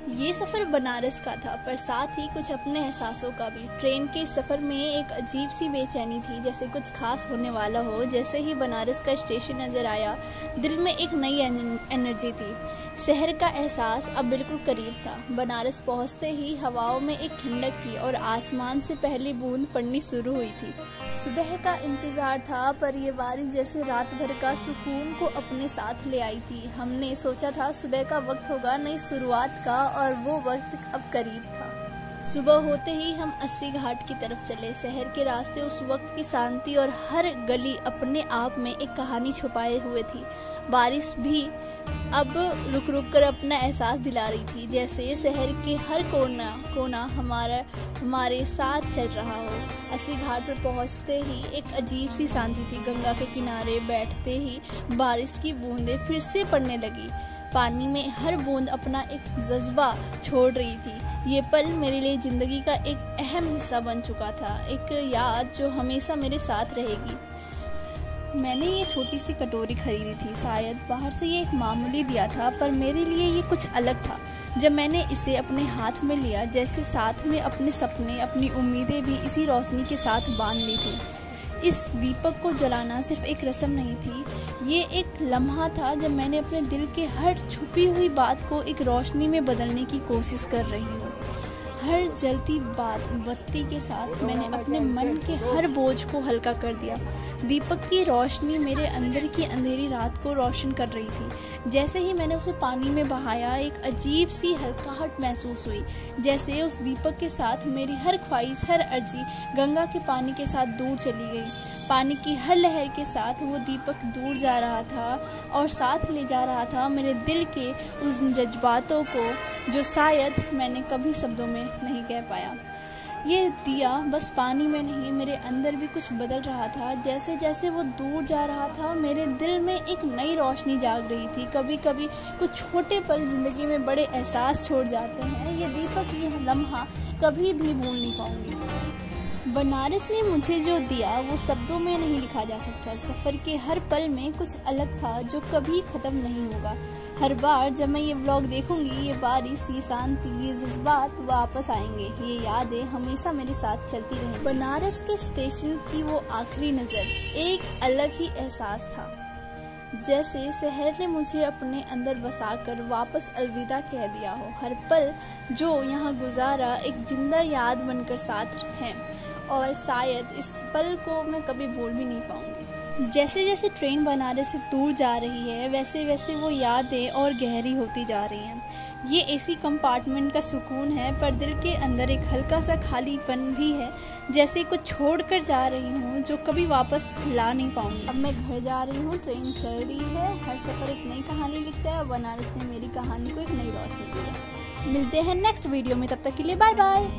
ये सफ़र बनारस का था, पर साथ ही कुछ अपने एहसासों का भी। ट्रेन के सफ़र में एक अजीब सी बेचैनी थी, जैसे कुछ खास होने वाला हो। जैसे ही बनारस का स्टेशन नज़र आया, दिल में एक नई एनर्जी थी। शहर का एहसास अब बिल्कुल करीब था। बनारस पहुंचते ही हवाओं में एक ठंडक थी और आसमान से पहली बूंद पड़नी शुरू हुई थी। सुबह का इंतज़ार था, पर ये बारिश जैसे रात भर का सुकून को अपने साथ ले आई थी। हमने सोचा था सुबह का वक्त होगा नई शुरुआत का, और वो वक्त अब करीब था। सुबह होते ही हम 80 घाट की तरफ चले। शहर के रास्ते उस वक्त की शांति और हर गली अपने आप में एक कहानी छुपाए हुए थी। बारिश भी अब रुक रुक कर अपना एहसास दिला रही थी, जैसे शहर के हर कोना हमारे साथ चल रहा हो। 80 घाट पर पहुंचते ही एक अजीब सी शांति थी। गंगा के किनारे बैठते ही बारिश की बूंदें फिर से पड़ने लगी। पानी में हर बूंद अपना एक जज्बा छोड़ रही थी। ये पल मेरे लिए ज़िंदगी का एक अहम हिस्सा बन चुका था, एक याद जो हमेशा मेरे साथ रहेगी। मैंने ये छोटी सी कटोरी खरीदी थी। शायद बाहर से ये एक मामूली दिया था, पर मेरे लिए ये कुछ अलग था। जब मैंने इसे अपने हाथ में लिया, जैसे साथ में अपने सपने, अपनी उम्मीदें भी इसी रोशनी के साथ बांध ली थी। इस दीपक को जलाना सिर्फ एक रस्म नहीं थी, ये एक लम्हा था जब मैंने अपने दिल के हर छुपी हुई बात को एक रोशनी में बदलने की कोशिश कर रही हूँ। हर जलती बत्ती के साथ मैंने अपने मन के हर बोझ को हल्का कर दिया। दीपक की रोशनी मेरे अंदर की अंधेरी रात को रोशन कर रही थी। जैसे ही मैंने उसे पानी में बहाया, एक अजीब सी हल्काहट महसूस हुई, जैसे उस दीपक के साथ मेरी हर ख्वाहिश, हर अर्जी गंगा के पानी के साथ दूर चली गई। पानी की हर लहर के साथ वो दीपक दूर जा रहा था और साथ ले जा रहा था मेरे दिल के उस जज्बातों को, जो शायद मैंने कभी शब्दों में नहीं कह पाया। ये दिया बस पानी में नहीं, मेरे अंदर भी कुछ बदल रहा था। जैसे जैसे वो दूर जा रहा था, मेरे दिल में एक नई रोशनी जाग रही थी। कभी कभी कुछ छोटे पल जिंदगी में बड़े एहसास छोड़ जाते हैं। ये दीपक, ये लम्हा कभी भी भूल नहीं पाऊंगी। बनारस ने मुझे जो दिया वो शब्दों में नहीं लिखा जा सकता। सफ़र के हर पल में कुछ अलग था जो कभी ख़त्म नहीं होगा। हर बार जब मैं ये व्लॉग देखूंगी, ये बारिश, ये शांति, ये जज्बात वापस आएंगे। ये यादें हमेशा मेरे साथ चलती रहेंगी। बनारस के स्टेशन की वो आखिरी नज़र एक अलग ही एहसास था, जैसे शहर ने मुझे अपने अंदर बसाकर वापस अलविदा कह दिया हो। हर पल जो यहाँ गुजारा एक जिंदा याद बनकर साथ है, और शायद इस पल को मैं कभी भूल भी नहीं पाऊंगी। जैसे जैसे ट्रेन बनारस से दूर जा रही है, वैसे वैसे वो यादें और गहरी होती जा रही हैं। ये एसी कंपार्टमेंट का सुकून है, पर दिल के अंदर एक हल्का सा खालीपन भी है, जैसे कुछ छोड़ कर जा रही हूँ जो कभी वापस ला नहीं पाऊंगी। अब मैं घर जा रही हूँ, ट्रेन चल रही है। हर सफ़र एक नई कहानी लिखता है, और बनारस ने मेरी कहानी को एक नई रोशनी दी है। मिलते हैं नेक्स्ट वीडियो में, तब तक के लिए बाय बाय।